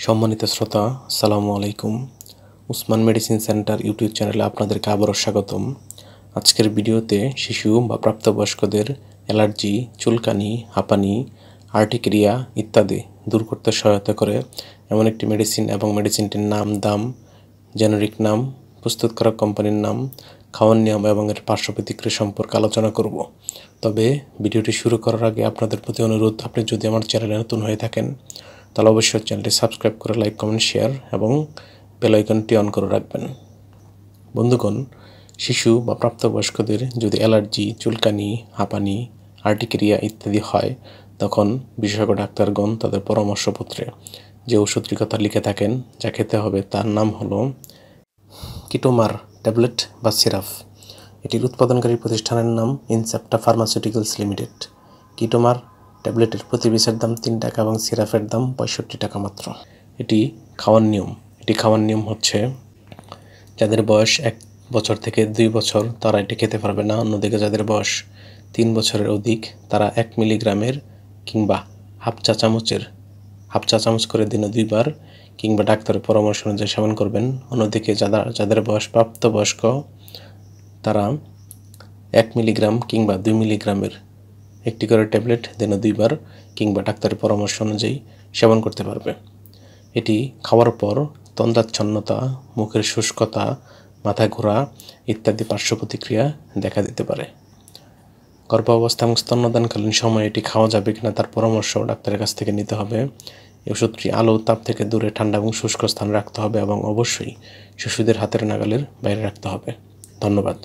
সম্মানিত শ্রোতা, আসসালামু আলাইকুম। উসমান মেডিসিন সেন্টার ইউটিউব চ্যানেলে আপনাদেরকে আবারও স্বাগতম। আজকের ভিডিওতে শিশু বা প্রাপ্তবয়স্কদের অ্যালার্জি, চুলকানি, হাঁপানি, আর্টিকেরিয়া ইত্যাদি দূর করতে সহায়তা করে এমন একটি মেডিসিন এবং মেডিসিনটির নাম, দাম, জেনেরিক নাম, প্রস্তুতকারক কোম্পানির নাম, খাওয়ার নিয়ম এবং এর পার্শ্ব প্রতিক্রিয়া সম্পর্কে আলোচনা করব। তবে ভিডিওটি শুরু করার আগে আপনাদের প্রতি অনুরোধ, আপনি যদি আমার চ্যানেলে নতুন হয়ে থাকেন তাহলে অবশ্যই চ্যানেলটি সাবস্ক্রাইব করে লাইক, কমেন্ট, শেয়ার এবং বেল আইকনটি অন করে রাখবেন। বন্ধুগণ, শিশু বা প্রাপ্তবয়স্কদের যদি অ্যালার্জি, চুলকানি, হাঁপানি, আর্টিকেরিয়া ইত্যাদি হয়, তখন বিশেষজ্ঞ ডাক্তারগণ তাদের পরামর্শপত্রে যে ওষুধটির কথা লিখে থাকেন, যা খেতে হবে তার নাম হলো কিটোমার ট্যাবলেট বা সিরাপ। এটির উৎপাদনকারী প্রতিষ্ঠানের নাম ইনসেপ্টা ফার্মাসিউটিক্যালস লিমিটেড। কিটোমার ট্যাবলেটের প্রতি পিসের দাম 3 টাকা এবং সিরাপের দাম 65 টাকা মাত্র। এটি খাওয়ার নিয়ম হচ্ছে, যাদের বয়স 1 বছর থেকে 2 বছর তারা এটি খেতে পারবে না। অন্যদিকে যাদের বয়স 3 বছরের অধিক তারা 1 মিলিগ্রামের কিংবা হাফ চা চামচ করে দিনে 2 বার কিংবা ডাক্তারের পরামর্শ অনুযায়ী সেবন করবেন। অন্যদিকে যাদের বয়স প্রাপ্তবয়স্ক তারা 1 মিলিগ্রাম কিংবা 2 মিলিগ্রামের একটি করে ট্যাবলেট দিনে 2 বার কিংবা ডাক্তারের পরামর্শ অনুযায়ী সেবন করতে পারবে। এটি খাওয়ার পর তন্দ্রাচ্ছন্নতা, মুখের শুষ্কতা, মাথা ঘোরা ইত্যাদি পার্শ্ব প্রতিক্রিয়া দেখা দিতে পারে। গর্ভাবস্থা এবং স্তন্যদানকালীন সময়ে এটি খাওয়া যাবে কিনা তার পরামর্শ ডাক্তারের কাছ থেকে নিতে হবে। এই ওষুধটি আলো তাপ থেকে দূরে ঠান্ডা এবং শুষ্ক স্থানে রাখতে হবে এবং অবশ্যই শিশুদের হাতের নাগালের বাইরে রাখতে হবে। ধন্যবাদ।